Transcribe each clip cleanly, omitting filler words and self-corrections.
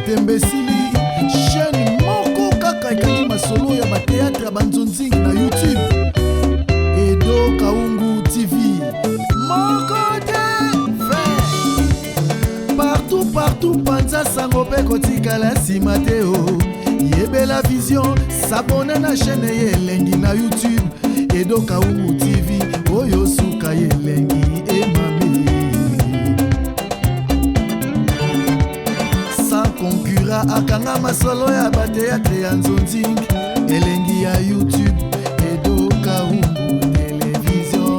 Tembesili chaîne moko kaka ekaki masolo ya bateatre ya banzonzingi na YouTube. Edo Kaungu TV moko te partout panza sango pe kotikala nsima te o. Yebela vision s'abonne na chaîne ye elengi na YouTube. Edo Kaungu TV oyo suka ye elengi emame. Sans concurrent akanga masolo ya bateatre ya nzonzingi elengi ya YouTube. Edo Kaungu télévision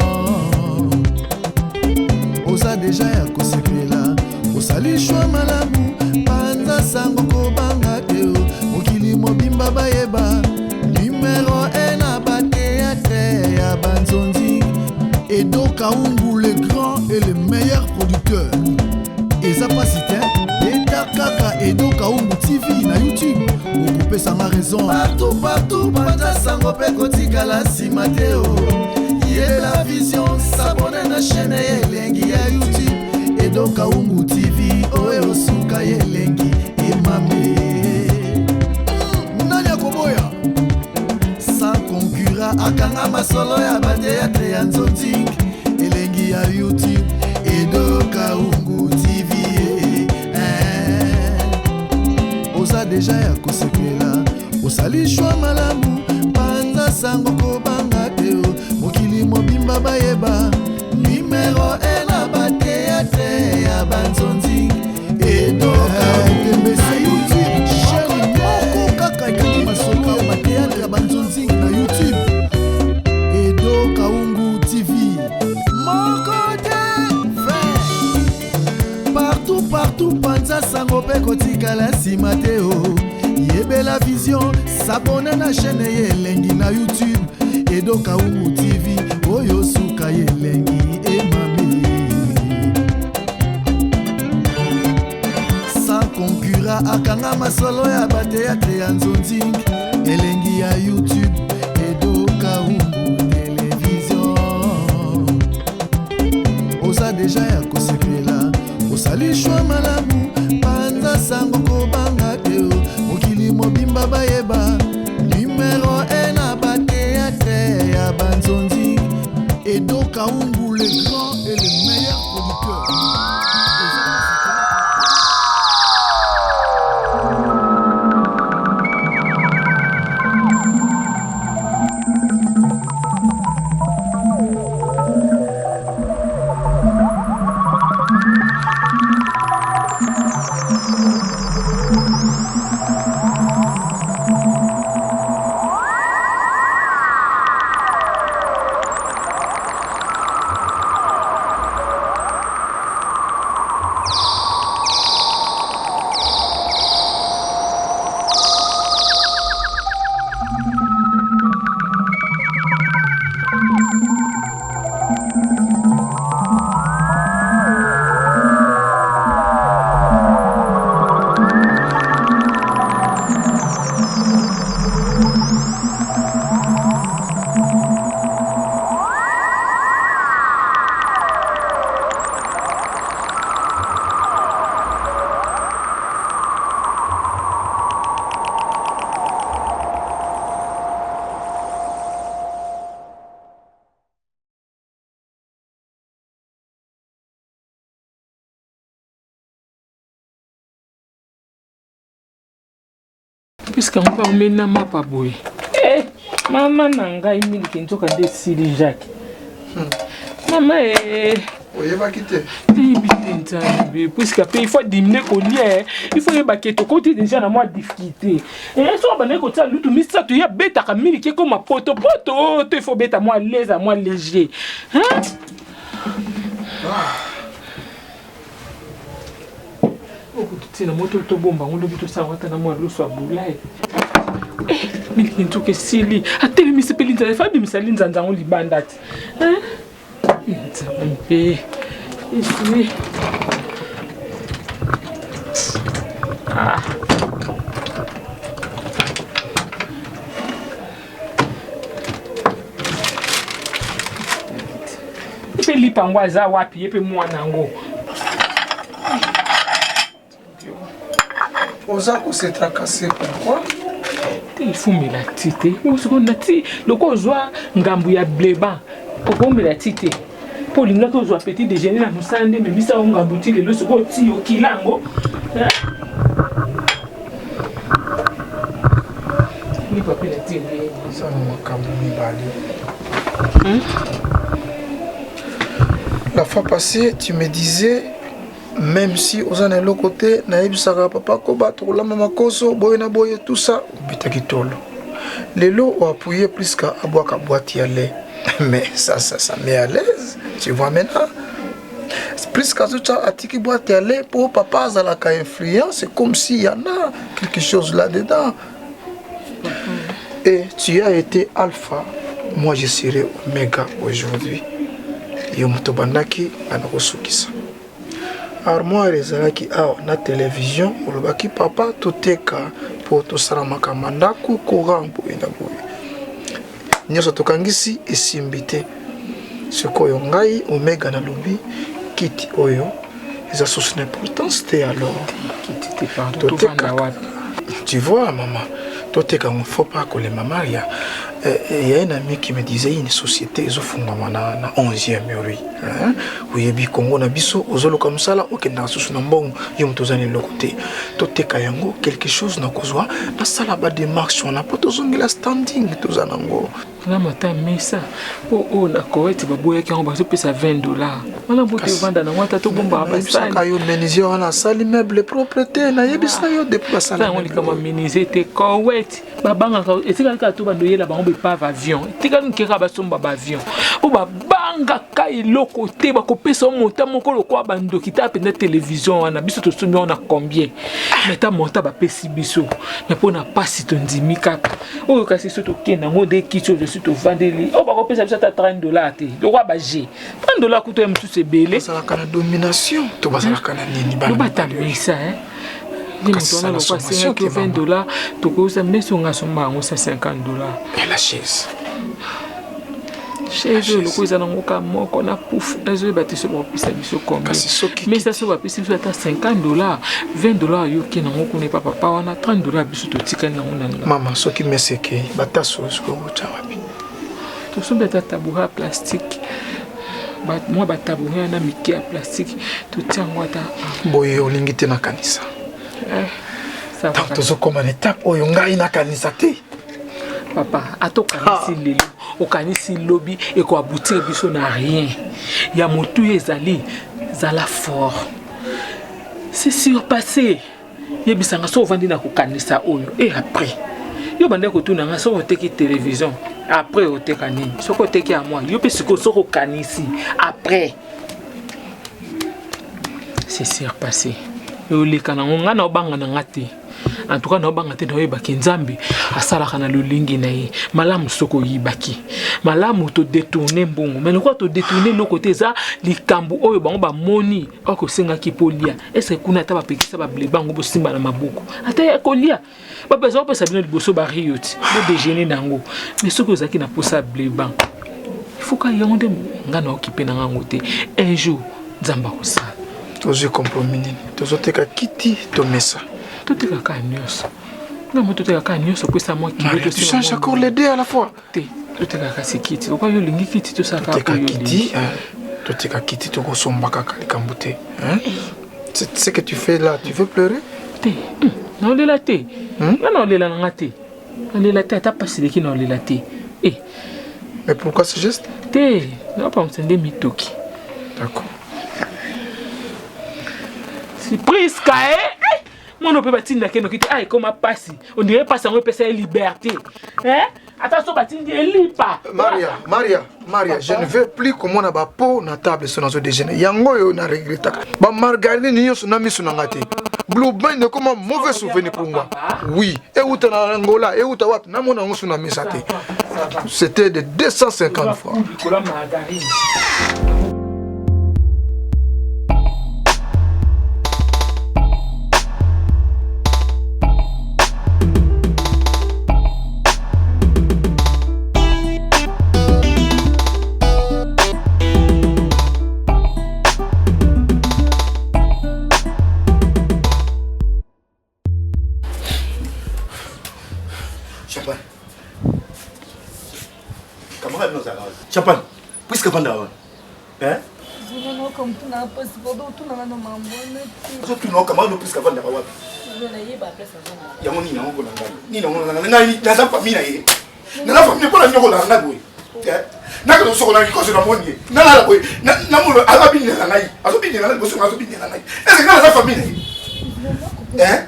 oza deja ya kosepela osali shwa malamu panza sango kobanga te o. Mokili mobimba bayeba numéro 1 na bateatre ya banzonzingi. Edo Kaungu le grand et le meilleur producteur. Eza pasite eta kaka Edo Kaungu TV na YouTube. Okope sanga raison partout panza sango pe kotikala nsima te o. Yebela vision s'abonne na chaîne ye elengi ya YouTube. Edo Kaungu TV oyo suka ye elengi emame. Nani akoboya sans concurrent akanga masolo ya bateatre ya nzonzingi elengi ya YouTube. Edo Kaungu TV oza deja ya kosepela osali shwa malamu panza sango kobanga te o. Mokili mobimba bayeba numéro 1 na bateatre ya banzonzingi. Edo Kaungu na YouTube chaîne moko kaka ekaki masolo ya bateatre ya banzonzingi na YouTube. Edo Kaungu TV moko te partout panza sango pe kotikala nsima te o. Yebela vision s'abonne na chaîne ye elengi na YouTube. Edo Kaungu TV oyo suka ye elengi emame. Sans concurrent akanga masolo ya bateatre ya nzonzingi elengi ya YouTube. Edo Kaungu télévision oza deja ya kosepela osali shwa malamu panza sango kobanga te o. Mokili mobimba bayeba numéro 1 na bateatre ya banzonzingi. Edo Kaungu le grand et le meilleur producteur. Puisque on va emmener ma paboy. Eh, maman n'engaille mille qui n'ont qu'à décider Jacques. Maman oui, va quitter. Puisque il faut diminuer au lien, il faut ébaquer ton côté déjà dans moi difficulté. Et là, soit ben côté nous tout mis ça tu y a bête à mille qui est comme ma poto, il faut bête à moi l'aise, à moi léger. Hein? C'est la moto to bomba, on le dit tout ça, on a moi l'eau soit boulaye. Mais il faut que Sili, à tel mis pelin de femme, mais Saline dans on libandat. Hein? Ça me fait. Ici. Ah. Il peut lipangwaza wapi, il peut moi nango. Oza ko se tracasser pourquoi? Il faut me la tite. On a dit le kozwa ngambu ya bleba. Oko me la tite. Pour linga kozwa petit déjeuner na musande mais bisa ngambu ti le soko ti okilango. Ni papa la tite. Ça m'a cambi bali. La fois passée, tu me disais même si aux années l'autre côté, naïbsara papa koba la mama koso boy na boy tout ça, bitaki tolo. Les lots ont appuyé plus qu'à boire qu'à boîte y aller. Mais ça met à l'aise. Tu vois maintenant. Plus qu'à tout ça, à tiki boîte y aller pour papa à la cas influence, c'est comme s'il y en a quelque chose là-dedans. Et tu as été alpha, moi je serai oméga aujourd'hui. Yomotobandaki anakosukisa. Armoire ezalaki awa na télévision olobaki papa toteka po tosala makambo ndako courant boye na boye nyonso tokangisi esimbi te sikoyo ngai omega na lobi kiti oyo eza source d'importance te alors Kiti te pardon toteka tu vois maman toteka on faut pas que les mamans il y a un ami qui me disait une société ils font na 11e mur hein oui bi Congo na biso ozolo comme ça là OK na susu na mbongo yom tozani lokote toteka yango quelque chose na kozwa na sala ba démarche on a pas tozongela standing tozanango na mata mesa o na koeti baboya ki on ba pesa $20 wana bote vanda na wata to bomba ba ça kayo menisio wana sali meuble propriété na yebisa yo depuis ba sala on kama menisé te koeti babanga etika ka to bandoyela ba on pas avion etika nkeka ba somba ba avion o ba banga ka iloko te ba kopesa monta moko lokwa bandoki ta pena télévision wana biso to sombi on a combien meta monta ba pesi biso mais pona pasi to ndimi kaka o kasi so to kena ngode kicho je suis to vandeli o ba kopesa biso ta $30 te lokwa ba G $30 kuto em tout se belé ça la domination to ba sala kana nini ba ba ta misa Dis moi le quoi c'est que $20 to ko ça mais on a son mango c'est $50 et la chaise chez eux le quoi na ngoka moko na pouf ezo ba te so ba pisa biso combien mais ça so ba pisa biso ata $50 $20 yo ki na ngoko ne papa wana $30 biso to tika na ngona maman soki meseke bataso ko chawapi to so beta tabouret plastique moi ba tabouret na miki ya plastique to tiango ata boye olingi te na kanisa ça va to so comme une étape oyo ngai na kanisa te papa atokanisi lelo okanisi lobi et ko aboutir biso na rien ya motu ezali zala fort c'est surpassé yebisanga so vandi na kokanisa oyo et après yo bande ko tuna nga so oteki télévision après oteka nini soko oteki à moi yo pe siko soko kanisi après c'est surpassé yo lekana nga na obanga na ngati en tout cas na obanga te na yebaki nzambe asalaka na lolingi na ye malamu soko yibaki malamu to détourner mbongo mais lokwa to détourner le côté za likambu oyo bango ba moni oko senga ki polia est-ce que kuna ta ba pekisa ba blebango bo simba na maboko ata ya kolia ba besoin pa sabino liboso ba rioti bo déjeuner nango mais soko zaki na posa bleban il faut ka yonde ngana okipe na ngango te un jour nzamba ko sa tozo compromis nini tozoteka kiti tomesa toteka ka nyonso na moto toteka ka nyonso pesa moi ki veut tu changes encore les deux à la fois te toteka ka sikiti okwa yo lingi kiti to saka toteka kiti toteka kiti to kosomba kaka likambo te hein c'est ce que tu fais là tu veux pleurer te na olela te na olela na ngate olela te ata pasi leki na olela te mais pourquoi ce geste te na pa msende mitoki d'accord surprise kae mon on peut bâtir na keno kiti ai comme passi on dirait pas ça on peut faire liberté hein attention bâtir lipa Maria je ne veux plus que mon aba po na table sur notre déjeuner yango yo na regretta ba margarine ni yo na misu na ngate blue band ne comme mauvais souvenir pour moi oui et où tu na Angola et où tu wat na mona ngosu na misate c'était de 250 francs Champagne. Camarade, non, ça va. Champagne. Puisque Vanda. Hein? Je ne comme tout n'a pas si bon tout n'a pas maman. Je tu n'as comment puisque Vanda. Je n'ai pas appelé ça. Yamoni n'a pas ni non, n'a pas famille. N'a pas famille pour la nyoko la ngabwe. N'a que so la ko se na moni. Na la boy. Na mo arabi ni na ngai. Aso bi ni na ngai, boso aso bi ni na ngai. Est-ce que na famille? Hein?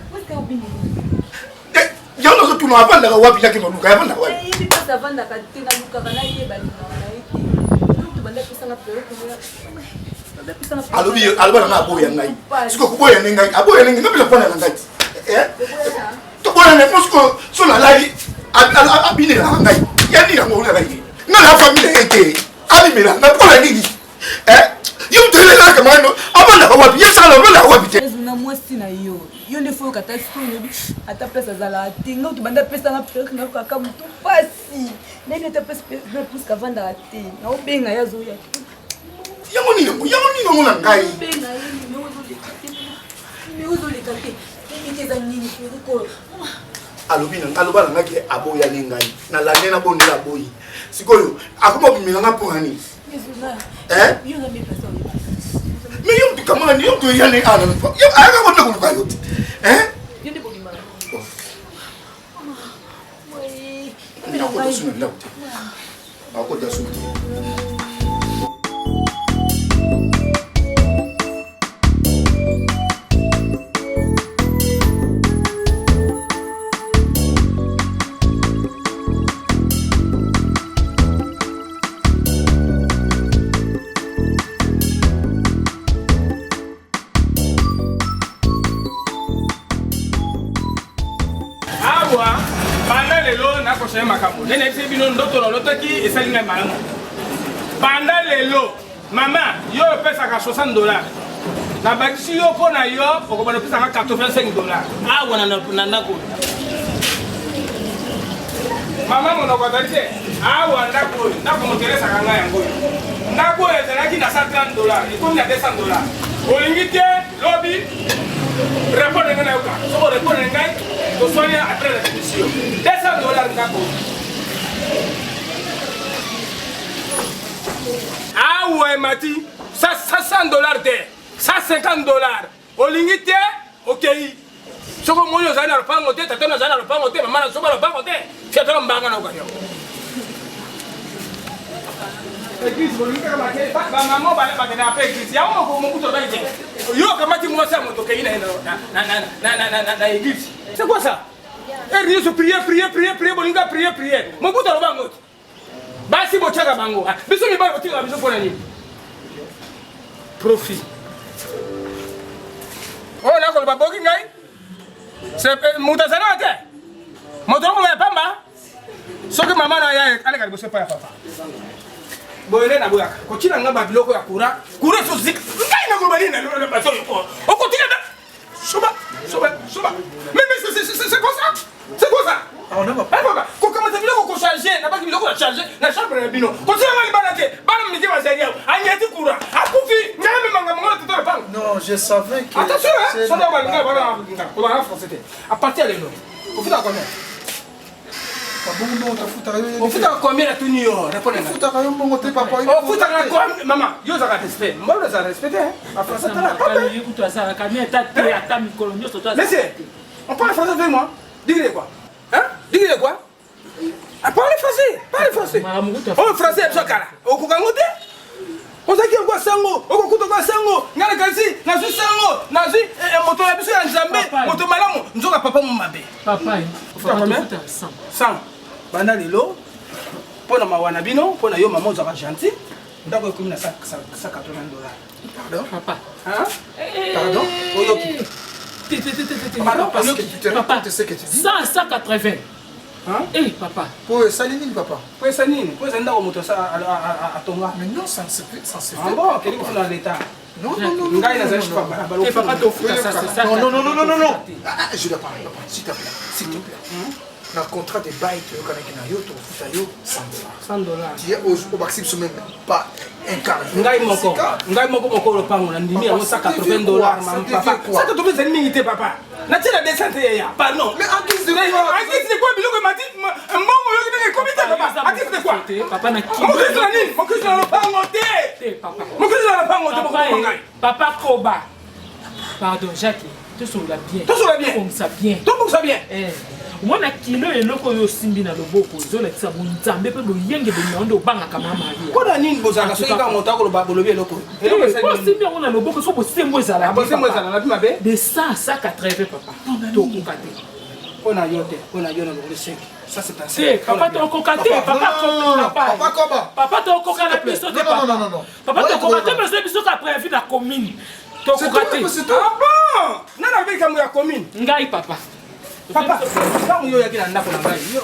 Il y a un autre tournoi avant d'avoir wapi yaki no luka avant d'avoir. Il passe avant d'avoir été na luka kana yeba ni na. Tu bande pesa na pere ko. Alobi alba na aboya ngai. Siko kuboya ngai. Aboya ngai ngapela pona na ngai. To bona ne mosko so na lali abine na ngai. Yani na ngona ngai. Na la famille ete. Abi mira na pona ngi. Yo tele la kama no abana wapi yesa la bana wapi. Na mwasi na yo. Yo ne faut kata sikoyo ata pesa zala tinga tu banda pesa na pere na kaka mutu pasi. Nene te pesa na plus ka vanda ate. Na obenga ya zo ya. Yamoni ngona ngai. Obenga ni uzo le kate. Ni te za nini ko. Alobi na aloba na ngaki aboya ngai. Na la nena bonela boyi. Sikoyo akoma bimela na poni. Yo na me pesa. Mais yo tu comment yo tu yane ana. Yo aka ko na ko hein? Yo ne bogi mara. Oui. Ina ko to sunu lawte. Ako da sunu. Nene se bino ndoto loloto ki esalinga malamu. Pendant lelo, maman, yo pesa ka $60. Na bakisi yo pona yo, okobana pesa ka $85. Ah wana na nako. Maman mo noko dalite. Ah wana ko, nako mo teresa kanga yango. Nako ezalaki na $130, ikomi na $200. Olingi te lobby répondre ngana yoka. Soko répondre ngai, to sonia après la discussion. $200 nako. Ah ouais Mati, ça $100 de, ça $50. Olingite, ok. Ce que moi je n'ai pas noté, t'as pas noté, maman n'a pas noté. Tu as un banga au gagnant. Église, maman va pas tenir après église. Il y a un moment où tu vas dire, yo comment tu m'as ça mon toqué na église. C'est quoi ça? Et rien se prier, bolinga prier. Mon bout de bango. Basi bochaka bango. Biso mi ba otinga biso pona ni. Profit. Oh na ko ba boki ngai. C'est mutazana ate. Moto ko ya pamba. Soki mama na ya ale ka biso pa ya papa. Boyele na boyaka. Ko china ngamba biloko ya kura. Kura so zik. Ngai na ko bani na lo ba so ko. O ko tinga da. Soba. Mais c'est quoi ça? C'est quoi ça? On n'a pas. Quand commence à venir qu'on change, n'a pas qu'il faut changer, la chambre est bino. Quand tu vas aller balader, balam me dit va sérieux. Agnati coura. A coufi, même manga tout le temps. Non, je savais que. Attention hein. Ça doit aller voilà. On va en français. À partir de là. On fait combien? On fait combien la tenue? Répondez. On fait combien maman? Yo ça respect. Moi ça respecter hein. En français tu là. Écoute ça, camien ta micolonio sur toi. Laissez. On parle français avec moi. Dis-le quoi? Hein? Dis-le quoi? Parlez français. Oh français c'est ça. Au Kukangote? On sait qu'il y a sango, au Kukuto sango, ngala kasi, na su sango, na su moto la biso ya Nzambe, moto malamu, nzoka papa mo mabe. Papa, faut combien? 100. Bana lelo. Pona mawana bino, pona yo maman zaka gentil. Ndako ekomi na $180. Pardon? Papa. Hein? Pardon? Oyoki. Papa, 180. Hein? Eh, papa. Pour Salinine, papa. Pour Salinine, pour Zenda au moto à Tonga. Mais non, ça ne se fait. Ah bon, quel est dans l'état? Non. Eh, papa, t'offres ça, c'est ça. Non. Je dois parler, papa. S'il te plaît. na contrat de bail toyokanaki na yo tokofuta yo $100. $100. tie obakisi biso même pas un quart. ngai moko lopango na ndimi yango $180 papa. $180 ezali mingi te papa. natina 200 ya pardon. Mais en guise de quoi biloko emati mbongo yoki ndenge ekomi te papa. En guise de quoi papa na mokristo na nini mokristo na lopango te papa. mokristo na lopango te mokoko ngai. Papa Koba. Pardon, Jacques. Tout ça bien. Comme ça bien. Tout ça bien. Moi na kilo eloko yo simbi na loboko zo la tsa bonzambe pe boyenge be nyondo banga kama Maria. Kona nini bozaka so inga motako lo bolobi eloko. Ko simbi on na loboko so bo sembo ezala. Bo sembo ezala na bima be. De 180 papa. To kokate. Ona yote, ona yona lo 5. Ça c'est assez. Papa to kokate, papa Koba. Papa to kokate biso te papa. Non. Papa to kokate biso ka prévu la commune. To kokate. Ah bon. Nana be kamu ya commune. Ngai papa. Papa, quand vous avez un appel,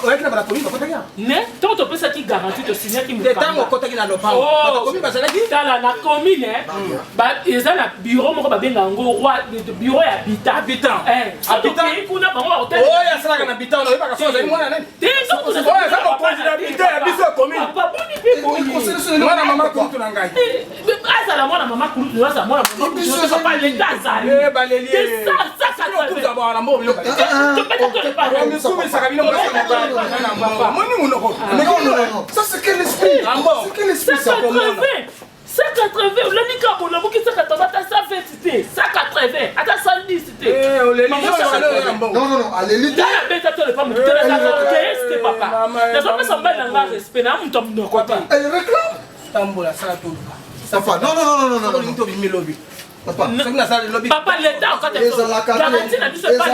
vous avez un commune, vous avez un mais tant que ça qui garantit de signer qui me fait. Tant que vous avez un lopan, la commune, parce que la commune, ils ont un bureau, moi, bien un roi de bureau et habitant. Habitant. Habitant. Oh, il y a ça un habitant, on n'a pas qu'à faire. Moi, on a. T'es ça, vous avez un habitant, habitant commune. Papa, bon, moi, la maman commune, tu l'as gagné. Ah, la moi, la maman commune, tu l'as ça, moi, la maman commune, tu l'as pas les gars, ça. Eh, balélier. C'est ça, ça, tout d'abord, la mort, ça c'est quel esprit? C'est quel esprit ça? 180, le nika bon la bouki 180 ta 120 180 ata 110 non allez la bête toi le pas me c'était papa na so pesa mbala nga respect na mtu mno côté elle réclame tambola ça tout papa non to bimi lobby papa papa l'état quand tu garantie na biso pas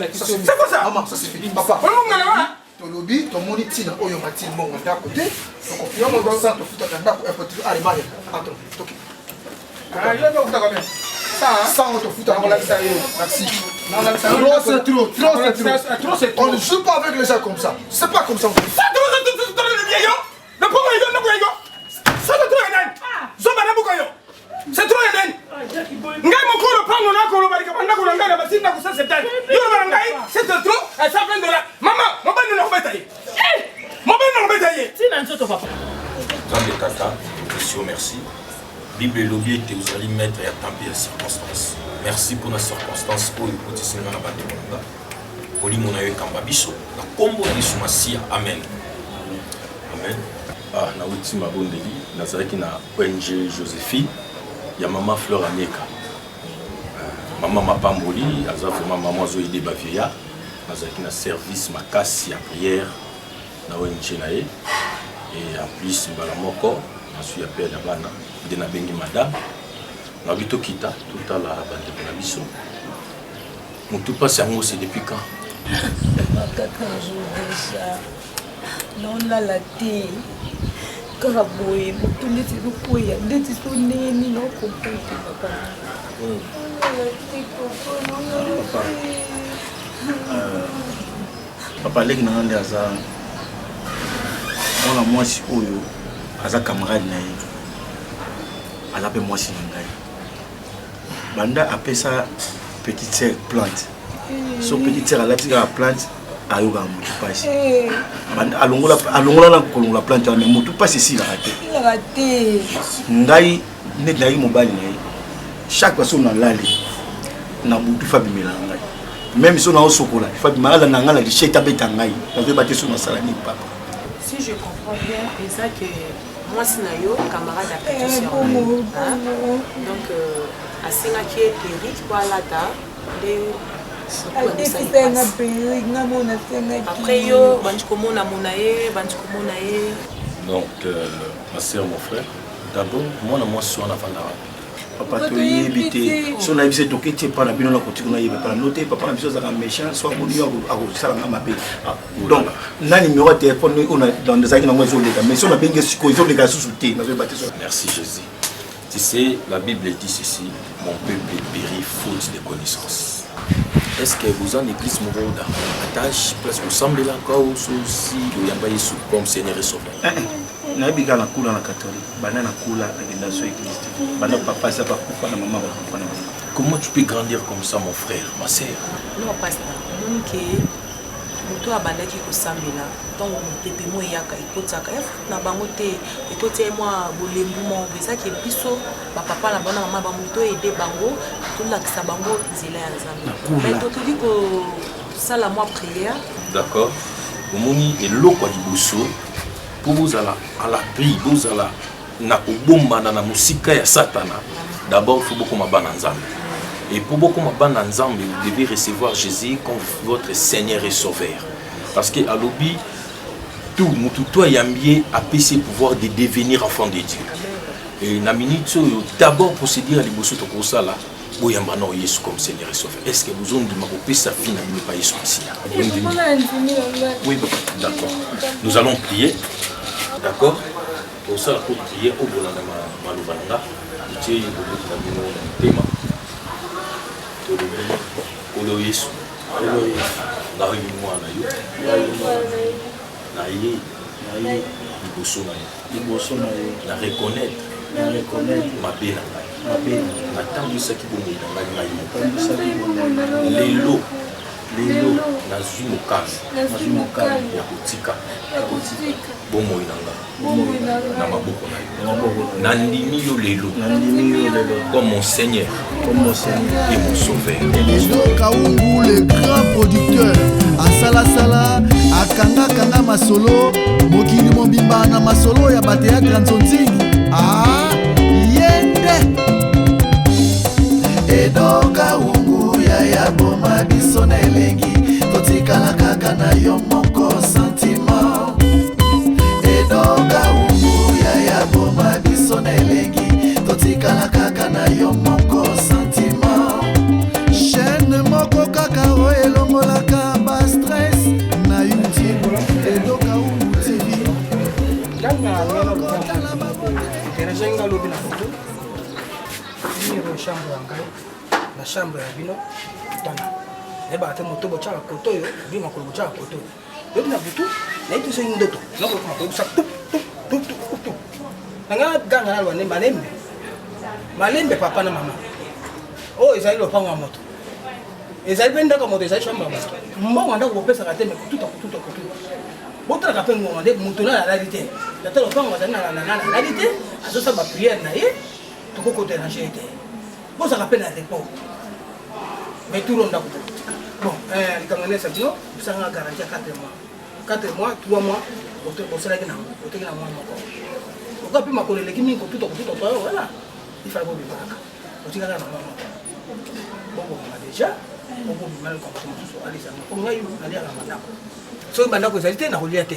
c'est quoi ça? Maman, ça c'est fini. Papa. Tolobi, ton monitina, oyo matin, mon gars côté. Donc, on fait mon sang, tout à l'heure, pour être à l'image. Attends, toqué. Ah, il y a donc combien? Ça, on te fout à la merci. Trop, c'est trop. On ne joue pas avec les gens comme ça. C'est pas comme ça. Ça, le vieillot. Le pauvre, ça, le trop, c'est trop, ngai mokolo pango na kolo balika panda ko ngana basinda ko 170 yo ba ngai c'est trop à $120 maman mobali na kobeta ye mobali na kobeta ye tina nzoto papa Grande tata monsieur merci Bible lobby était vous allez mettre à temps bien circonstance merci pour la circonstance pour écouter ce na ba demanda oli mona yo kamba biso na kombo na biso masia amen amen na ultima bondeli nazaraki na ONG Joséphine ya mama Fleur Anyeka mama mapamboli aza vraiment maman zo aider ba vieillard azaki na service makasi ya prière na ONG na ye et en plus mbala moko na suis appel ya bana de na bengi madame na bito kita tout à la bande na biso mutu passe yango c'est depuis quand 4 jours déjà non la thé kaka boye motu ndeti lokoya ndeti so neni na okomprete papa papa leki na nga nde aza mwana mwasi oyo aza camarade na ye aza mpe mwasi na ngai banda apesa petite sœur plante so petite sœur alati kaka plante ayokaka motu pasi alongola na kolongola plante wana motu pasi esilaka te ngai neti nayaki mobali na ye chaque fois so nalali na butu fa bimela na ngai même so naosokola fa bimala na ngai na richete abeta ngai nazoyeba te so nasala nini papa. Si je comprends bien, c'est ça que moi c'est nayo camarade à pétition donc à singa qui est périte pour la ta de après yo banchikomona monaye donc ma sœur mon frère d'abord moi suis en avant papa toyebi te so na biso toke tie pa na bino na kotika na yebe pa noter papa na biso za méchant soit mon yo akosala nga mabe donc na numéro de téléphone on a dans des amis na moi zo leka mais so na bengi siko zo leka sous te na zo baptiser. Merci Jésus. Tu sais la Bible dit ceci, mon peuple périt faute de connaissance. Est-ce que vous en église Moroda attache presque vous semblez là encore aussi le yamba Yesu comme Seigneur et Sauveur? nabika na kula na catholique bana na kula na gymnase église bana papa ça pas pour na maman pas na maman. Comment tu peux grandir comme ça mon frère ma sœur? Non pasteur donc moto abandaki kosambela ntango mopepe mo eyaka ekotaka na bango te ekoti mwa bolembu mo ezaki biso bapapa na bana mama bamoto ede bango tolakisa bango nzela ya nzambe mais tokoki kosala mwa prière. D'accord. Omoni eloko ya liboso po bozala à l'abri bozala na kobombana na musika ya satana. D'abord faut beaucoup mabana nzambe. Et pour beaucoup mabana nzambe vous devez recevoir Jésus comme votre Seigneur et Sauveur. Parce que à l'obi tout mututo yambie a PC pouvoir de devenir enfant de Dieu. Et na minute d'abord procéder à liboso to kosala boyamba na Yesu comme Seigneur et Sauveur. Est-ce que vous ondima ko pesa fina ni pas Yesu ici? Oui, d'accord. Nous allons prier. D'accord? Pour ça pour prier au bolanda malubanga. Dieu na bino tema. Olo Yesu. Na hivi mwana yo. Na ye liboso na ye. Na reconnaître ma bena. Na tambisaki bomo na ngai lelo nazwi mokano ya kotika bomo inanga na maboko na yo nandimi yo lelo comme mon Seigneur et mon Sauveur. Edo Kaungu le grand producteur asalasala akanga masolo mokili mobimba na masolo ya bate ya Grand Zonzingi yende Edo Kaungu ya boma biso na elengi totikala kaka na yo moko sentiment Edo Kaungu ya boma biso na elengi totikala kaka na yo moko sentiment chaîne moko kaka o elongolaka ba stress na YouTube Edo Kaungu TV Terezenga lobi na foto ni chambre yangai na chambre ya bino tana eba te moto bocha la koto yo bi makolo bocha la koto yo na butu na itu so ndoto na ko makolo sa tup nanga ganga na wane malembe papa na mama oh ezali lo panga moto ezali benda ko moto ezali chambre ba mbongo ndako kopesa ka te me kututa botala ka pengo ngade moto na la réalité la tolo panga za na la réalité azo sa ba prière na ye to ko déranger te bosa ka pena repos mais tout ronda ko bon quand on est ça non ça nga garantie 4 mois 3 mois au sera que na mois moko ko pi makolo le kimi ko tuto voilà il faut bien baraka o tika na mama bon déjà on peut mal comme ça ali ça ko ngai ali ala manako so banda ko zalite na kolia te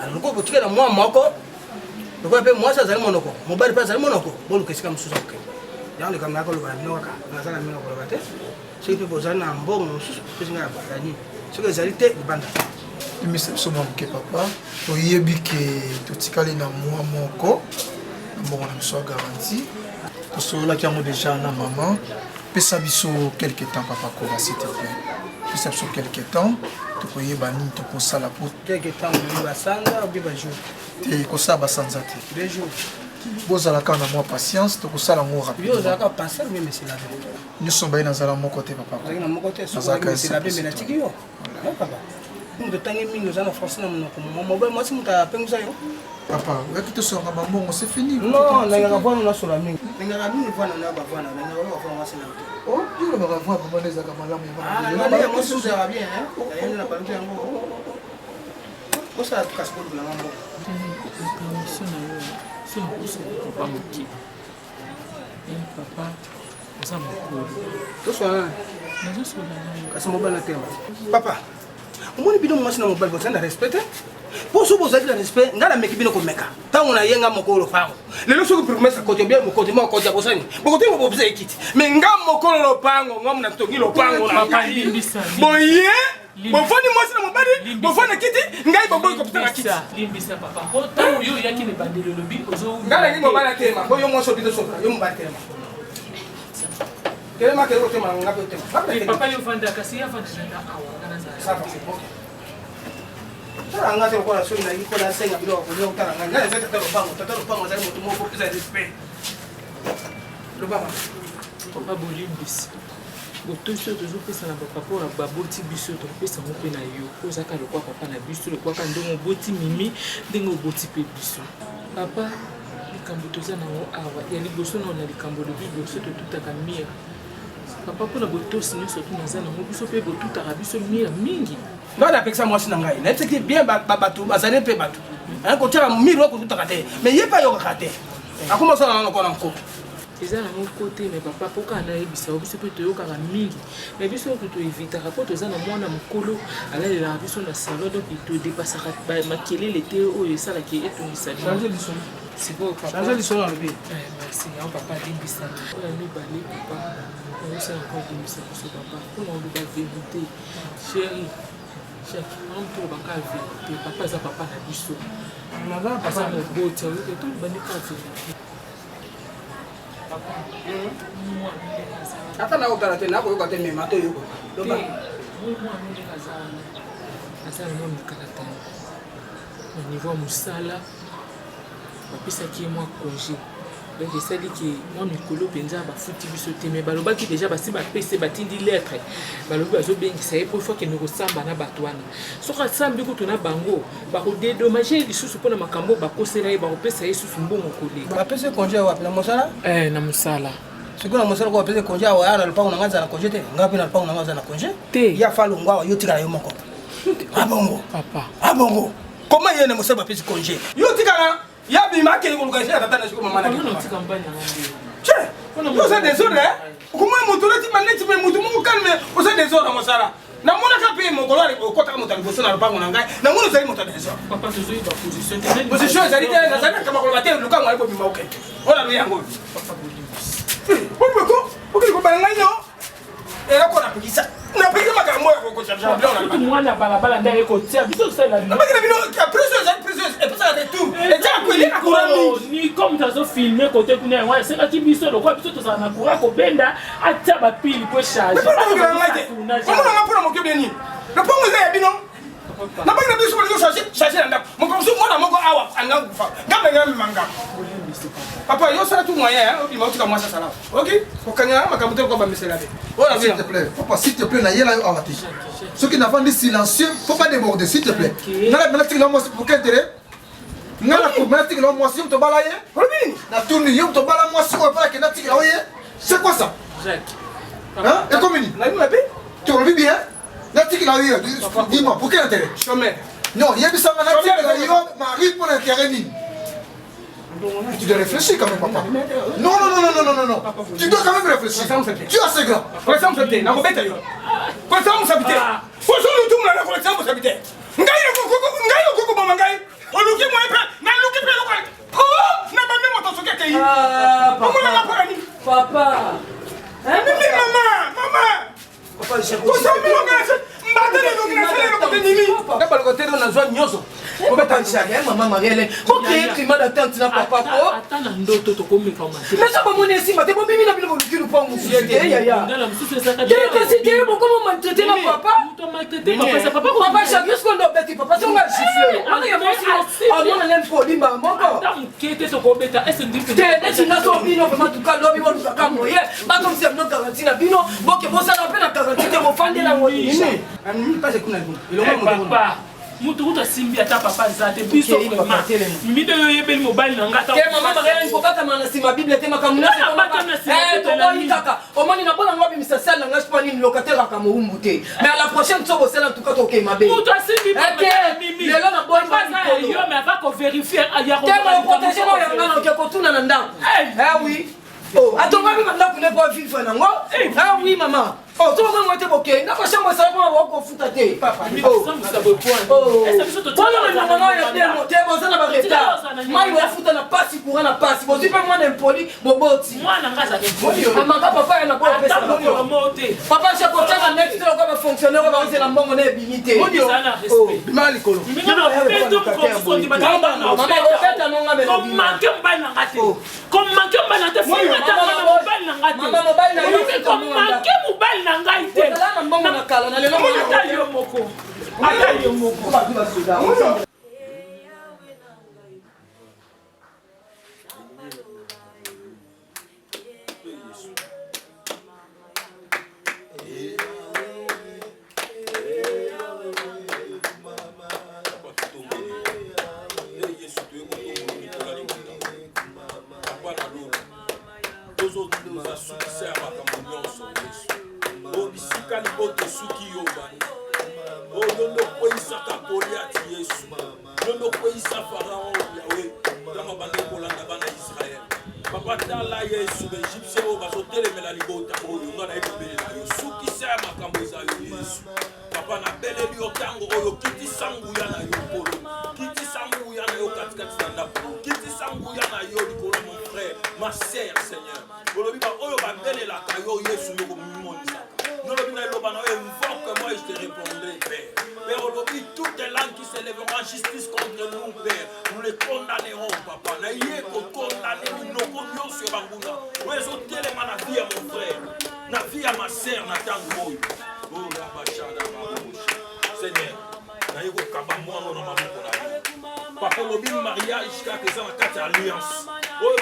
alors ko tika na mois moko ko pe mois ça zali monoko mobali pa zali monoko bolu kesika mususu ko yango kama ko lo ba noka na zala mino ko ba te c'est que vous avez un bon mususu pesinga ba gagner so que zalite banda mise biso mamuke papa toyebi ke totikali na mwa moko mbongo na biso ya garanti tosololaki yango déjà na maman pesa biso quelque temps papa koba s'il te plaît pesa biso quelque temps tokoyeba nini tokosala po quelque temps basanga obi bajour te kosala basanza te 2 jours bozalaka na mwa patience tokosala yango rapide ozalaka passer mais c'est la nyonso baye nazala moko te papa na moko te c'est la bembe na tiki yo papa de tangi mingi ozana français na monoko mobile mwasi mutu apengusa yo papa oyaki tosoloka bambongo c'est fini non nangaka vwana nasola mingi nangaka mingi vwana na bavwana nangaka bavwana mwasi na te oh yo lobaka vwana papa ezalaka malamu ya mwasi ozala bien ayende na balutu yango osala tukasi koluku na ngambo papa moki papa oza mokolo tosola kasi mobile na tema papa omoni bino mwasi na mobali bozali na respect te mpo so bozali na respect ngai nameki bino komeka ntango na ye nga mokolo lopango lelo soki promesa kote bien mokoti mokoti ya bosani bokoti ngo bobisa ekiti me nga mokolo lopango nga muna tongi lopango na ngai boye bofani mwasi na mobali bofani kiti ngai boboyi kopitanga kiti limbisa papa po ntango yo oyaki na ebandeli olobi ngai nangi mobali atema po yo mwasi obi tosoka yo mobali telema telema kele otema ngapi otema papa yo fanda kasi ya fanda awa ça va c'est bon tala nga te lokola so na ikola senga biloko ko tala nga nga tata lopango za moto moko pesa respect lobama papa bolimbisi botoso tozopesa na bapapa oyo baboti biso topesa ngo mpe na yo ozaka lokwa papa na biso lokwaka ndenge oboti mimi ndenge oboti mpe biso papa likambo toza nango awa ya liboso nao na likambo lobi liboso totutaka mire papa mpona botosi nyonso tu naza nango biso mpe botutaka biso mire mingi nga napekisa mwasi na ngai nayebisaki bien bato bazali mpe bato kotiaka mire oyo kotutaka te mais ye mpe ayokaka te akoma osala nano kona nkoko eza nango kote me papa mpo kaka nayebisa biso mpe toyokaka mingi me biso oyo toevitaka mpo toza na mwana mokolo alalelaka biso na salon donc todepasaka makelele te oyo esalaki etungisa change lisolo alobi merci yango papa alimbisa oyo mibale papa oyosala encore alimbisa biso papa mpona oloba vérité chéri yango tolobaka vérité papa eza papa na biso aza moboti ayoke tolobandika vérité ata nakotala te nakoyoka te mema toyoka aza na mwa mikalata na niveau ya mosala bapesaki ye mwa congé donc esaliki mwa mikolo mpenza bafuti biso te me balobaki deja basi bapese batindi lettre balobi bazobengisa ye po ifo akende kosamba na bato wana soki asambi kutu na bango bakodedomage ye lisusu mpona makambo bakosela ye bakopesa ye susu mbongo kolega bapese congé wapi na mosala na mosala sikoyo na mosala ko bapese congé awa ya na lupango nanga aza na congé te nga mpe na lupango nanga aza na congé te ya falongo awa yo tikala yo moko abongo papa abongo koma ye na mosala bapese congé yo tikala ya bima akeli koluka esi atata na siko mama na oza desordre okoma moto oleti maneti me motu moko calme oza desordre mosala namonaka mpe mokolo okotaka moto ya liboso na lupango na ngai namoni ozali moto ya desordre position ezali te nazali na makoloba te lukango ali kobima oke ola lo yango olibeko okeli kobala ngai no eloko napekisa napekisa makambo ya kokocharge mwana balabala nde ekotia biso osala nabakina bino pression ezali pression epesaka te tour etiaka koeli na courant mingi ni comme tazofilme kote kuna yango esengaki biso lokwa biso tozala na courant kobenda atia bapili po charge omonanga mpona moke bia nini lopango eza ya bino nabakina biso kolingo charge na ndako mokomosu mwana moko awa anga kufa ngambe ngamemanga papa yo sala tu moyen obima otika mwasi asala ok kokangela makambo te koba misela te s'il te plaît papa s'il te plaît na yela yo awa te soki navandi silencieux faut pas déborder s'il te plaît ngala mena tikela mwasi pour quel intérêt ngala mena tikela mwasi yo tobala ye olobini na tourni yo tobala mwasi oyo pala kenda tikela oye c'est quoi ça hein et comme ni na bino pe tu revis bien na tikela oye dis-moi pour quel intérêt chômeur non yebisanga na tikela yo mari pour l'intérêt ni tu dois réfléchir quand même, papa. Non, non, non, non, non, non, non. Tu dois quand même réfléchir. Tu es assez grand. Pour exemple, tu es là, tu es là. Pour exemple, tu es là. Pour exemple, tu es là. Pour exemple, tu es là. Ngai yo koko mama ngai. Oluki mo epe, na luki pe lokal. Oh, na ba memo to soke kei. Papa. Na pora ni. Papa. Mimi mama. Papa, je sais. Ko sa mi lo ngase. Mbatele lo ngase lo ko nimi. Na ba lo ko tero na zwa nyoso. Maman Marielle, pour créer un climat d'attente na papa. Attends na ndoto to komi kama. Mais ça pas mon ici, mais bon mimi na bilo boluki lupa musu. Ya. Ngala msusu saka. C'était bon comment maltraiter na papa? Tout maltraiter papa ça papa. Papa chaque chose qu'on doit bêter papa, on va siffler. On est aussi. On a même pour limba moko. Attends, kete to ko beta. Est-ce que tu n'as pas bino vraiment tout cas lobi bon ka moye. Ba comme si on garantie na bino, bon que bon ça na peine garantie te mo fande la ngoni. Ani pas kuna bino. Papa. Mutu kuta simbi ata papa zate biso vraiment mide yo yebeli mobile na ngata ke mama Marielle il faut pas kamana sima bible te makamuna c'est pas to moi kaka o moni na bona ngobi misasal na ngash pani locataire ka moumbu te mais à la prochaine so bosela en tout cas to ke mabe mutu simbi mimi lelo na boy pas yo mais va ko vérifier ya ko protéger mo ya ngana ke ko tuna na ndako oui oh atonga bi manda kule po vivre nango oui maman oh to ngo ngote boke na ko shamba sa mo wa ko futa te papa oh ça veut point est-ce que to tona na mama ya demo te bo sana ba reta mai wa futa na pasi courant na pasi bo zipa mwana impoli boboti mwana ngaza ke mama papa ya na ko pesa mote papa je ko tanga net to ko ba fonctionnaire ba zela mbongo na ebimite sana respect bimali kolo ata yo moko ma sœur, Seigneur. Invoque-moi et je te répondrai, Père. Père, aujourd'hui, toutes les langues qui s'élèveront en justice contre nous, Père, nous les condamnerons, Papa. Naïe, condamner, nous condamnons sur Banguna. Nous exauter les la vie à mon frère, la vie à ma sœur, Nathan Goy. Oh, la bachada, Seigneur, naïe, kabamwa, non, non, Papa, le mariage, jusqu'à présent, la carte alliance. Oh,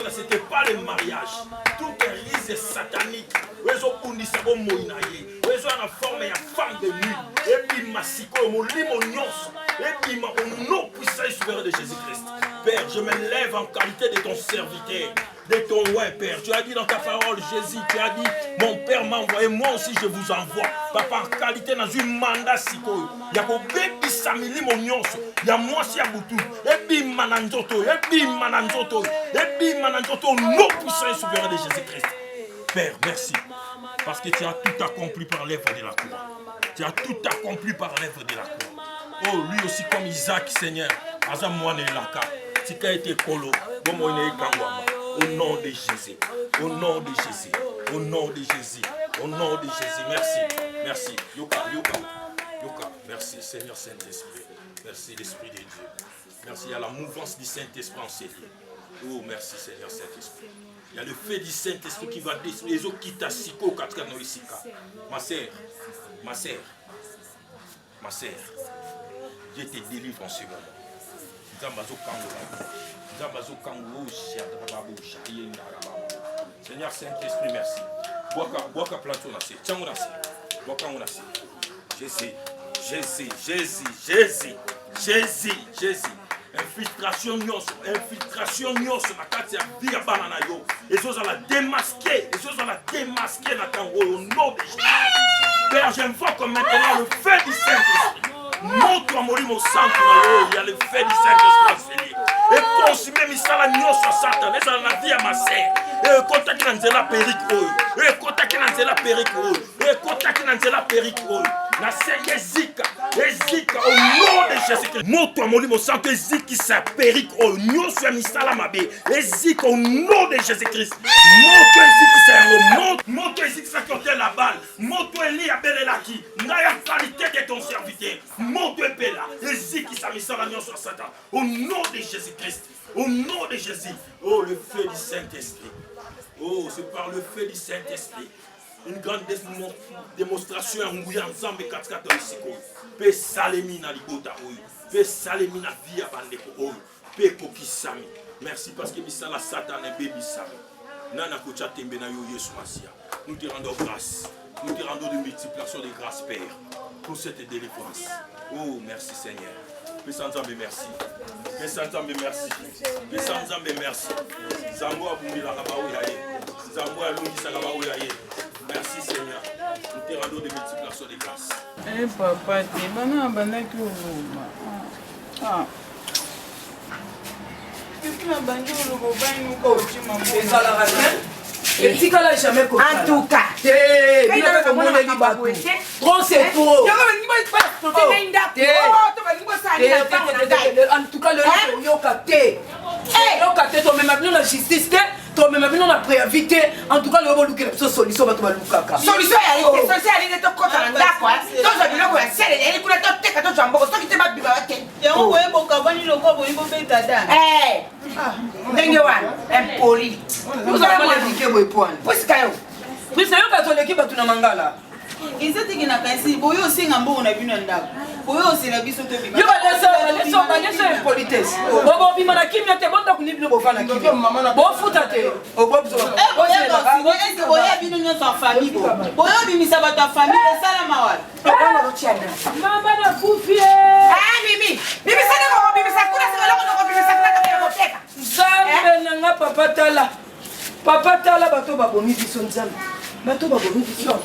c'était pas le mariage. Tout est risé satanique. Ils ont pundi ça comme moinaye. Ils ont la forme de femme de nuit. Et puis massiko, mon limonios. Et puis ma nom puissant et souverain de Jésus-Christ. Père, je me lève en qualité de ton serviteur. De ton ouais, Père. Tu as dit dans ta parole, Jésus, tu as dit, mon Père m'a envoyé, moi aussi je vous envoie. Papa, en qualité dans un mandat siko. Il y a bébé samili mon nyons. Il y a moi si à boutou. Et puis mananzoto. Et puis mananzoto. Et puis mananzoto, non puissant et souverain de Jésus-Christ. Père, merci. Parce que tu as tout accompli par l'œuvre de la croix. Tu as tout accompli par l'œuvre de la croix. Oh, lui aussi comme Isaac, Seigneur. Azamouane Laka. Si tu as été colo. Au nom de Jésus. Au nom de Jésus. Au nom de Jésus. Au nom de Jésus. Merci. Merci. Yoka, Yoka. Yoka. Merci, Seigneur Saint-Esprit. Merci, l'Esprit de Dieu. Merci à la mouvance du Saint-Esprit en ces lieux. Oh, merci, Seigneur Saint-Esprit. Il y a le fait du Saint-Esprit qui va détruire les eaux qui t'assicent au 4 ans. Ma sœur, ma sœur, ma sœur, Dieu te délivre en ce moment. Seigneur Saint-Esprit, merci. Boaka plateau nasé, tiens nasé, boaka nasé. Jésus, Jésus, Jésus, Jésus, Jésus, Jésus. Infiltration nyos, ma carte ya vie ya banana yo. Et choses à la démasquer, au nom de Jésus. Père, j'invoque maintenant le feu du Saint-Esprit. Montre à mourir mon sang, il y a le feu du Saint-Esprit. Et consumer misala nyos à Satan, et ça la vie à ma sœur. Et contacter Nanzela Perico, et contacter Nanzela Perico, et contacter Nanzela Perico. La sœur Zika, au nom de Jésus-Christ. Montre à mourir mon sang, que Ziki sa Perico, nyos à misala mabe, et Zika au nom de Jésus-Christ. Montre Ziki sa montre Ziki sa côté la balle, montre Eli à Belelaki, n'a la qualité de ton serviteur. Montre Bella, et Ziki sa misala nyos à Satan. Au nom de Jésus-Christ. Au nom de Jésus. Oh, le feu du Saint-Esprit. Oh, c'est par le feu du Saint-Esprit. Une grande démonstration ensemble 4 Pe salemi na libota oyo. Pe salemi na via bandeko oyo. Pe kokisami. Merci parce que misala Satan et baby sami. Nana kocha tembe na yo Yesu Masia. Nous te rendons grâce. Nous te rendons de multiplication de grâce, Père, pour cette délivrance. Oh, merci Seigneur. Pesanzambe merci. Pesanzambe merci. Pesanzambe merci. Zambo abumi la kabao yaye. Zambo alungi sa kabao yaye. Merci Seigneur. Nous te rendons de multiplication de grâce. Eh papa, tu vas banaki ouma. Ah. Qu'est-ce que la bande au bain nous coach maman. Et ça la racine. Et si qu'elle a jamais coupé. En tout cas. Il y a pas mon ami babou. Trop c'est trop. En tout cas le yo capté. Yo capté toi même maintenant la justice toi même maintenant la préavité. En tout cas le bo luka solution ba to lukaka. Solution ya ite solution ya ite to kota ndako. To zo biloko ya sele ya ikula to teka to jambo to kite ba biba te. Ya ngo webo kabani loko bo ibo beta da. Ndenge wana impoli. Vous allez moi indiquer boy point. Parce que yo ka to l'équipe tu na mangala. Izati kina kasi boyo singa mbongo na bino ndako. Boyo sina biso to bima. Yo ba leso politesse. Bobo bima na kimya te bonda kuni bino bofana kimya. Bo futa te. O bobo so. Boyo bino nyonso en famille bo. Boyo bimisa bato ya famille sala mawala. Mama na kufie. Ah mimi. Mimi sana ko bimisa kuna sala ko bimisa kuna ka moteka. Zambe na nga papa tala. Papa tala bato babomi biso nzambe. Bato babomi biso.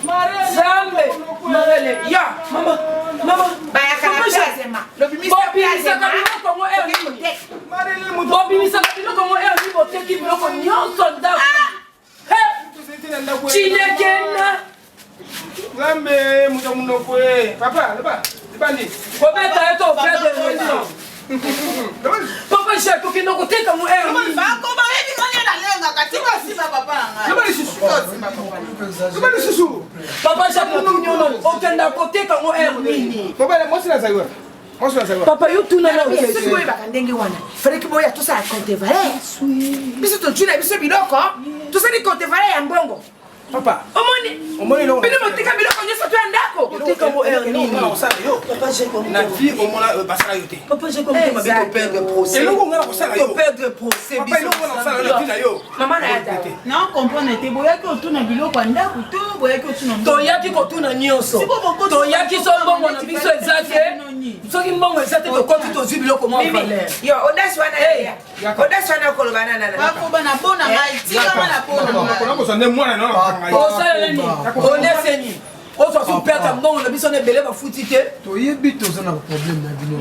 Zambe. Marele. Ya, mama. Mama. Bayaka na pezema. Lobimisa pezema. Kongo eri. Marele muto. Lobimisa biloko mo eri boteki biloko nyonso ndako. Chinekena. Zambe muto munoko e. Papa, leba. Libandi. Kobeta eto frère de religion. Papa j'ai ko kino ko teka mo eri. Ba ko ba ebi kanya na lenga katika sima papa nga. Leba lisusu. Leba lisusu. Papa j'ai ko nyono okenda ko teka mo eri. Papa mosi na zaiwa. Mosi na zaiwa. Papa yo tuna na Yesu boye bakandenge wana. Fallait que boya tout ça compte valeur. Biso to tuna biso biloko. Tout ça ni compte valeur ya mbongo. Papa. Omoni no. Bino motika biloko nyoso to ndako. Teka mo eri nini. Papa j'ai ko na vie au mona basala yote. Papa j'ai compris ma bête au père de procès. Et le ngona ko sala yo. Au père de procès. Papa le ngona sala yo tina yo. Maman na yata. Non comprendre te boya ko tuna biloko ndako to boya ko tuna. To yaki ko tuna nyonso. To yaki so mbongo na biso ezate. Soki mbongo ezate to koti to zwi biloko mo valeur. Yo, audace wana ya. Audace wana ko lobana na. Bako bana bona ngai tika mana bona. Ko so ne mwana no. Osani. Oneseni. Oso so perdre mbongo na biso ne belé ba futite. To yebi to za na problème na bino.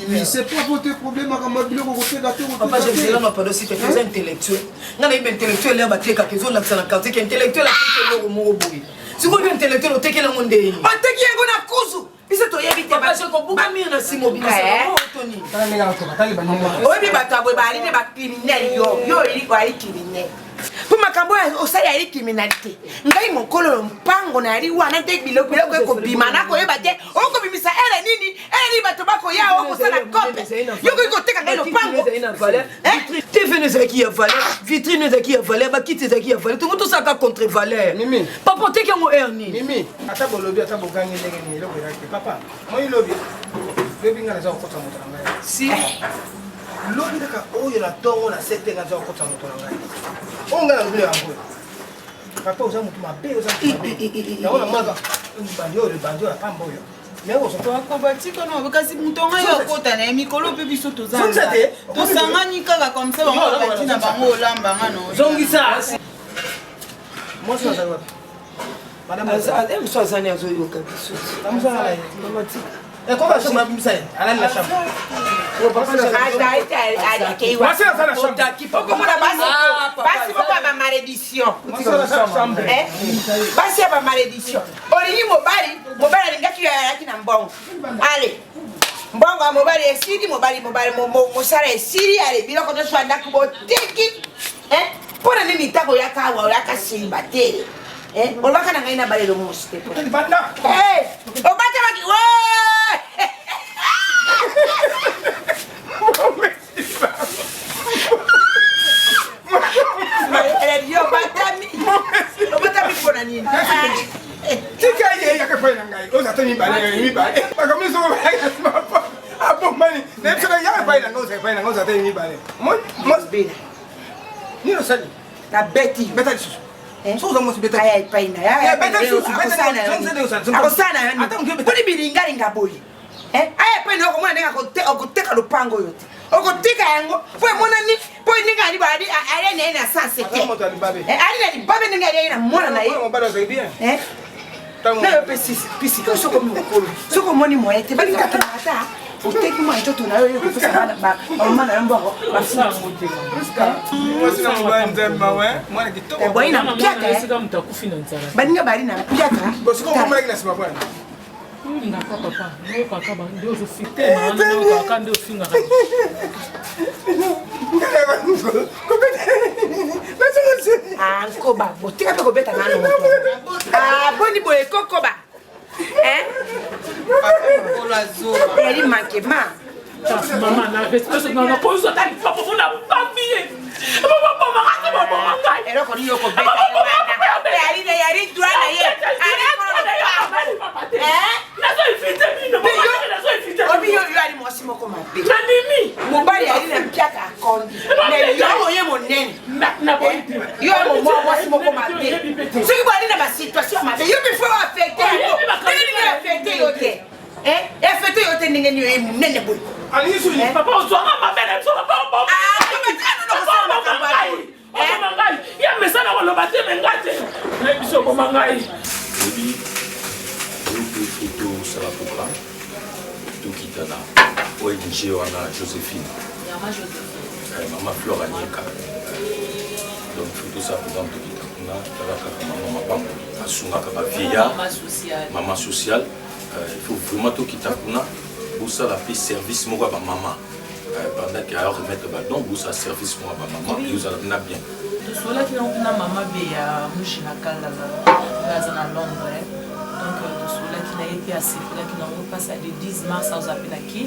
Mais c'est pas votre problème à biloko ko te daté. Papa j'ai dit là ma parole si tu es intellectuel. Ngana ibe intellectuel là ba teka kezo la sana quartier que intellectuel a teke lo mo boyi. Si ko intellectuel o teke la monde. O teke yango na kuzu. Biso to yebi te ba je ko buka mi na simo bi na Tony. Tala ngala ko tali ba nyama. Oyebi batabwe bali ne ba criminel yo iri kwa criminel. Pour makambo osali ya criminalité. Ngai mokolo mpango na ri wana te biloko ko bima na ko yeba te. Oko bimisa ere nini? Ere bato bako ya oko sala kope. Yo ko teka ngai lopango. TV nous a qui a valeur, vitrine nous a qui a valeur, ba kit nous a qui a valeur. Tout ça ka contre valeur. Mimi. Papa te ka mo erni. Mimi. Ata bolobi ata bokangi ndenge ni loko yake papa. Moi lobi. Lobi ngala za ko tsamoto na ngai. Si. Lobi ndaka oyo na tongo na sete ngaza ko tsamoto na ngai. Onga na lobi yango. Papa uza mutu mabe uza mutu mabe. Na ona maga. Bandio la pamba oyo. Akobatika no kasi mutonga yo kota na mikolo pe biso tozanga. Tosangani kaka comme ça bango batina bango olamba ngano. Zongisa. Moi ça va. Madame Azadem so azani azo yo kabiso. Tamza ala. Et comment ça m'a mis ça? À la chambre. Basi boko ba malédiction. Basi ba malédiction. Olingi mobali alingaki yaki na mbongo. Ale. Mbongo mobali esidi mobali mosala esidi ale biloko to swanda ko tiki. Pona nini tako yaka wa yaka simba te. Olaka na ngai na balelo moste. Banda. Obata baki. Yo batami pona nini? Tika ye ya ka fanya ngai. O zatani bale ni bale. Bakamisa ko ya mapa. Apo mani. Nepsa ya fanya ngai zatani ni bale. Mos bina. Ni no sali. Ta beti. Beta disu. So za mos beta. Ay paina. Ya beta disu. Akosana. Ata mke beta. Kuni bilinga ngaboli. Aya paina ko mwana ngakoteka lupango yote. Okotika yango po mona ni po ninga ali badi ale ne na sanse te ali na ni babe ninga ali na mona na ye na yo pesi ko soko mukolo soko moni moete bali katamata uteki mwa itoto na yo ko pesa ba mama na mbo basi Mwasi na mbanda mawe mwana kitoko boy na mkiaka sika mtakufi na nzara baninga bali na mkiaka bosiko ko mwana na sima bwana ngaka papa ngo kaka ba ndio zofite maana ngo kaka ndio finga Koba, botika pe kobeta nano moto. Boni boye kokoba. Ola zo. Yali mankema. Maman na respect na pozo ta papa na papier. Papa Ero ko ni yo ko beta. Yali droit na ye. obi yo ali mwasi moko mabe mobali ali na mpiaka akondi mais yo oye monene yo mo mwasi moko mabe soki bali na basituation mabe yo bifo affecté yo te affecté yo te ndenge niyo monene boy papa ozwanga mabele biso papa ya mesana koloba te mengate biso boma ngai photo sala programme tout kitana ONG wana Joséphine maman Flora Nieka donc photo sala programme tout kitana talaka maman mabango asungaka ba vieillard maman sociale il faut vraiment tout kitakuna pour ça la service moko ba maman pendant qu'il y a remettre ba donc pour ça service moko ba maman et vous allez bien cela qui n'a maman beya mushina kala na Londres donc cela qui n'a été assez là qui n'a pas passé de 10 mars aux appelaki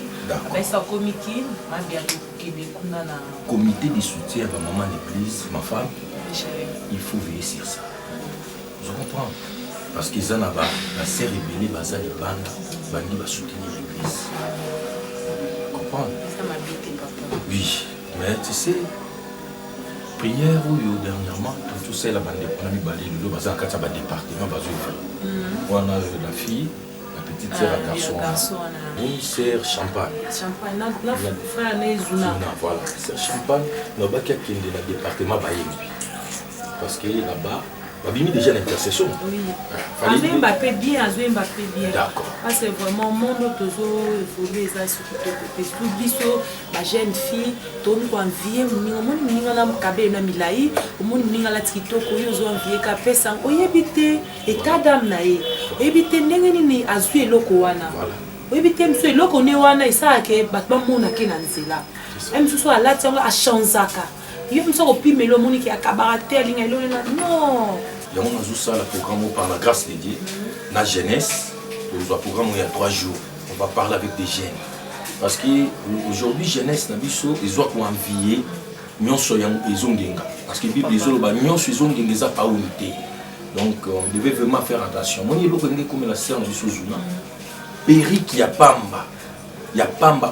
avec sa comité ma bien Québec kuna na comité de soutien à maman l'église ma femme il faut veiller sur ça je comprends parce qu'ils en avaient la sœur rebelle baza les bandes bandi va soutenir l'église comprendre ça m'a bité papa oui mais tu sais prière ou dernièrement tout ça la bande on a mis balé le bazar quand ça va département bazar on a la fille la petite sœur à garçon une sœur champagne la frère Nezuna voilà sœur champagne on va qu'il y a le département bayembi parce que là-bas on a mis déjà l'intercession oui même Mbappé bien Mbappé bien d'accord parce que vraiment mon autre évoluer ça sur tout biso la jeune fille ton ko envier moninga na kabe na milai moninga la tikitoko yo zo envier ka pesa oyebite état d'âme na ye oyebite ndenge nini azwi eloko wana oyebite mso eloko ne wana isake batba mona ke na nzela même so ala tionga a chanzaka yo mso ko pimelo moniki akabarater linga elo non il y a ça le programme par la grâce de Dieu la jeunesse le programme il y a 3 jours on va parler avec des jeunes parce que aujourd'hui jeunesse na biso ils ont envier nyonso yang ezongenga parce que bible ezoloba nyonso ezongenga za pa unité donc on devait vraiment faire attention moni eloko ngé comme la sœur du sozuna Eric ya pamba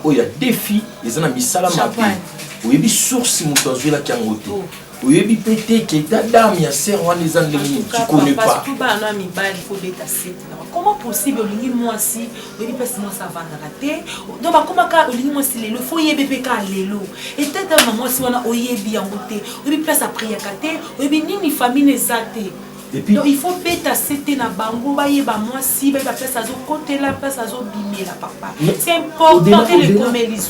o ya défi ezana misala mapi oyebi source muto azwela kangote oyebi pété que dame ya sœur wana ezangeli tu connais pas parce que ba na mi bali faut beta set comment possible olingi mwasi oyebi pesi moi ça va na raté donc ba comment ka olingi mwasi lelo faut yebe pe ka lelo et tête na mwasi wana oyebi yango te oyebi place à prier kate oyebi nini famille ezate et puis donc il faut beta set na bango ba yeba mwasi ba place azo côté la place azo bimela papa c'est important de les comméliser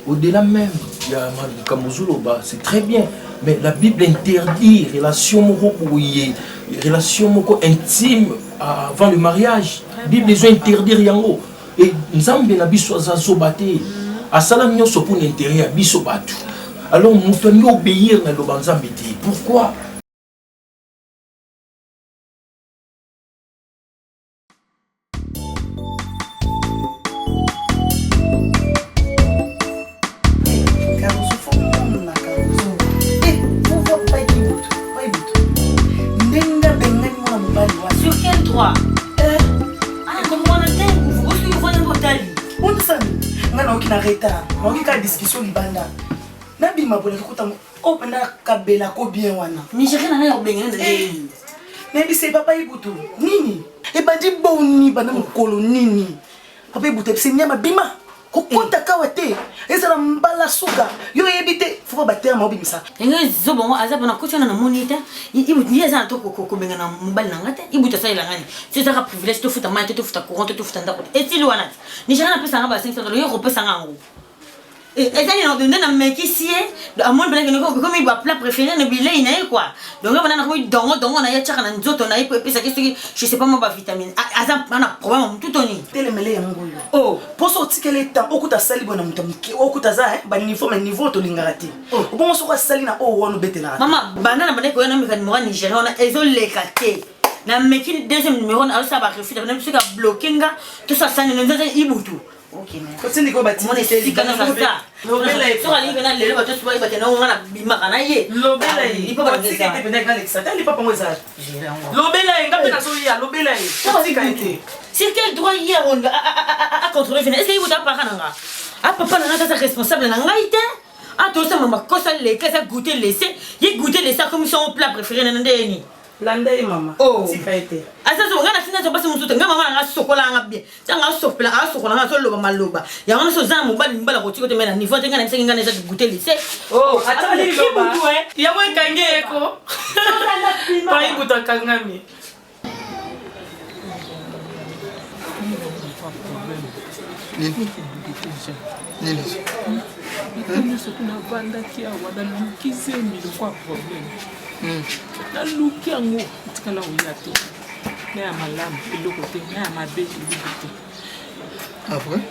au-delà même il y a Kamuzuloba c'est très bien mais la Bible interdit relation intime avant le mariage Bible les interdire yango et nzambe na biso azazobate asala nyonso pour l'intérêt ya biso batu alors muto ni obéir na loba nzambe te pourquoi discussion libanda na bima bola kuta o penda kabela ko bien wana Nigérien na obengena ndenge na bise papa ibutu nini e bandi boni bana mukolo nini papa ibutu pese nyama bima ko konta kawate ezala mbala suka yo yebite faut ba terme obimisa ngezi zobongo azaba na kotana na monita ibutu yeza to ko bengana mbali na ngate ibutu sa ila ngani c'est ça privilège to futa mai to futa courant to futa ndako et si wana Nigérien na pesa ngaba 500 yo repesa ngango et ça il a mec ici à mon blague comme il va plat préféré ne billet il quoi donc on a envie donc on a y'a na nzoto na ipo pesa que je sais pas moi ba vitamine azam on a problème tout toni telemele ya ngoyo oh pour sortir quel temps okuta sali bona mutamiki okuta za ba niveau to lingati bon so ko sali na o wono betela mama banana bana ko na mikani mo Nigeria on a ezolekate na meki deuxième numéro na ça va refuser na musique bloquer nga tout ça ça ne nous ibutu Ok, mais. Kotini ko bati. Mon esika na ça. Lobela e so ali ngana lelo bato so ba tena ngana bimaka na ye. Lobela e. Il peut pas dire ça. Kotini te pena Alexa. Tali papa mo ça. Lobela e ngape na so ya lobela e. Kotini été. Sur quel droit hier on a contrôler Est-ce qu'il vous a pas nanga? Ah papa nanga ça responsable nanga ite. Ah toi ça mama kosa les que ça goûter laisser. Il goûter laisser comme son plat préféré na ndeni. Landai mama. Oh. Sika été. Asa so ngana sina so basi musuta ngama mama nga sokola nga bien. Tanga sopela nga sokola nga so loba maloba. Ya ngana so zamu bali mbala ko tiko te mena niveau tenga na nsenga ngana za goûter laisser. Oh, atali loba. Ya mo kange eko. Pa ibuta kangami. Nini? Nini soki navandaki awa naluki zemi lokwa probleme naluki yango etikala oya te na ya malamu eloko te na ya mabe eloko te Après?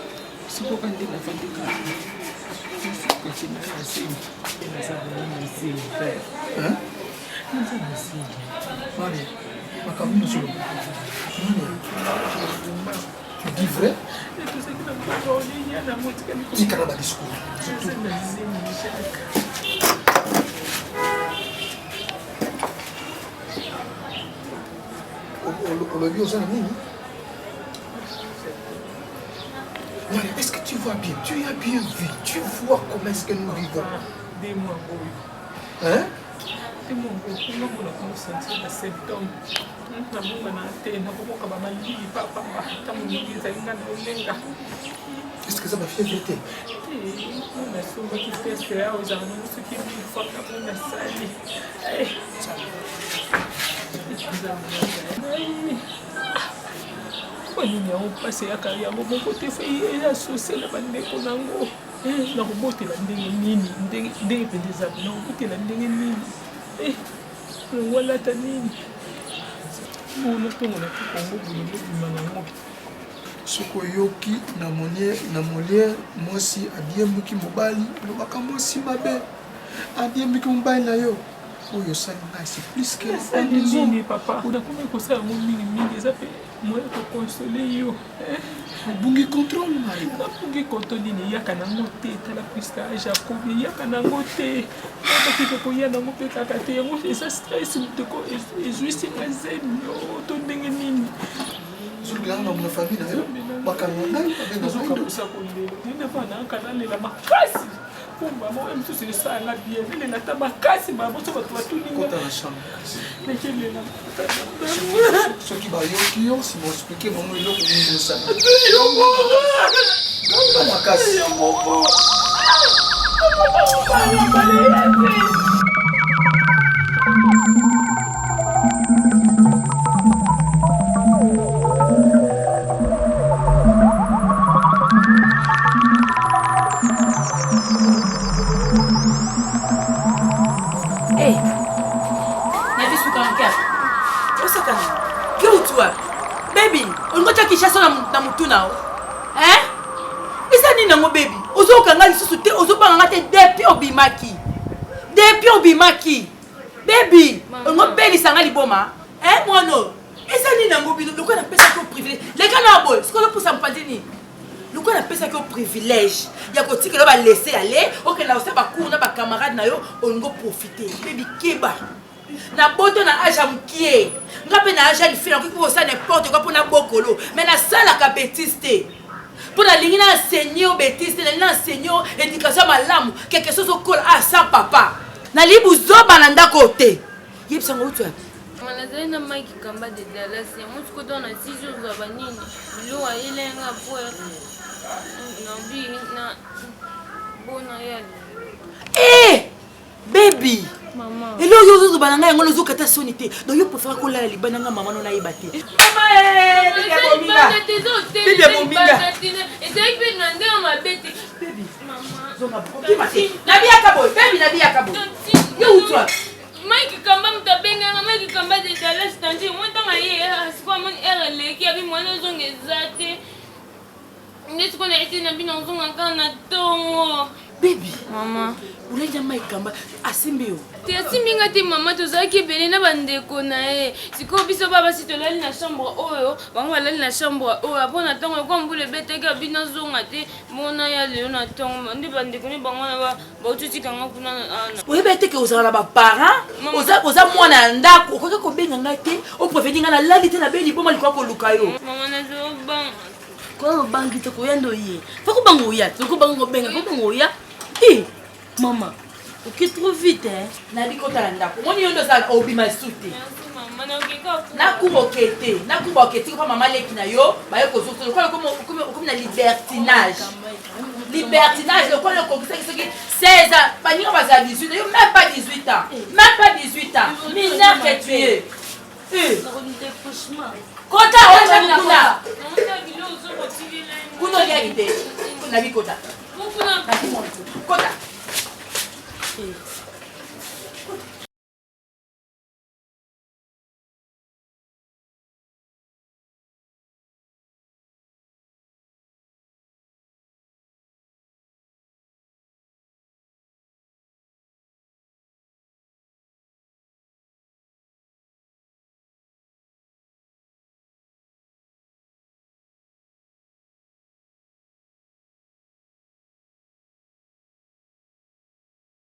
sikoka nde navandeka pete na ya zemi e nazala na zemi naza na zemi Mani, makambo nyonso tu dis vrai? Tika na badiscours. Olobi oza na nini? Est-ce que tu vois bien? Tu as bien vu? Tu vois comment est-ce que nous vivons? Hein? Est-ce que ça m'a fait vérité? nini aopase yaka yango moko te fe asosiela bandeko nango nakobotela ndenge nini ndenge mpenza ezabi nakobotela ndenge nini walata nini bona ntongo nakikongo bolingo bima nango soki oyoki na moliere mwasi adiembuki mobali olobaka mwasi mabe adiembuki mobali na yo oyo osali ngai c'est plus que nini papa onakomi kosala yango mingimingi eza mpe moya kokonsole yo obungi contrôle mai nabungi contrôle nini eyaka nango te tala puiske jacob eyaka nango te bakike koya nango mpe kaka te yango eza stress muteko ezwisinga zemi to ndenge nini zolukanga na famille na yo bakanga ngai nazokabusa kolelo nini vanaka nalela makasi kumba mo msusu esala bien nini nata makasi baboso bato batuninga nakelela soki bayoki yo si moexplike bango eloko nini osala makasi Baby, ungocha kishaso na mutu nao. Isa nini nango baby? Ozo kanga lisusu te, ozo banga te depuis obimaki. Depuis obimaki. Baby, ungo beli sanga liboma. Mwana. Isa nini nango bino loko na pesa ko privilège. Leka na boy, sikola pour ça mpandini. Loko na pesa ko privilège. Ya ko tikelo ba laisser aller, OK na osa ba cour na ba camarade na yo, ongo profiter. Baby keba. Na boto na aja mkie ngape na aja lifina ko ça n'importe quoi pour na bokolo mais na sala ka bêtise pour la ligne na enseigner au bêtise na enseigner éducation malamu quelque chose au col à sans papa na libu zoba na ndako te yebisa ngotu manazali na Mike Kamba de Dallas ya mutu ko dona 6 jours za banini lo ayelenga pour na bi na bona ya baby maman et là yo zo bananga yango zo kata sonité donc yo préfère ko la libananga maman no na yebate mama bébé mominga et c'est que na ndé on m'a bêté baby maman zo na bokimate na biya kabo baby na biya kabo yo utwa Mike Kamba mtabenga Mike Kamba de Dallas tanti moi tanga ye sikwa mon RL qui abi mwana zonge zate ndeti ko na eti na bino zonga kana tongo Baby. Maman. Ulenja maikamba asimbi yo. Te asimbi nga te maman tozalaki ebele na bandeko na ye. Sikoyo biso baba si tolali na chambre oyo, bango balali na chambre oyo. Apo na ntongo lokola mbula ebetaki abino azonga te, mbona ya lelo na ntongo. Nde bandeko ne bango na baututikanga kuna ana. Oyeba ete ke ozala na baparent, oza mwana ya ndako, okoki kobenga ngai te, opreferi ngai nalali te na be liboma likoya koluka yo. Maman nazobanga. Koyo bangi te koyanda oye. Fako bango oya, loko bango kobenga, fako bango oya. Maman, ok trop vite, hein? Nali kota la ndako. Moni yondo za obima sute. Merci maman, na okeka. Na kubokete, na kubokete ko mama leki na yo, ba yo ko soto ko comme na libertinage. Libertinage, ko le ko soki 16 ans, pas ni on va à 18 ans, même pas 18 ans. Même pas 18 ans. Mineur que tu es. Kota on na kuna. Kuno ya ide. Kuna bi kota. Kota.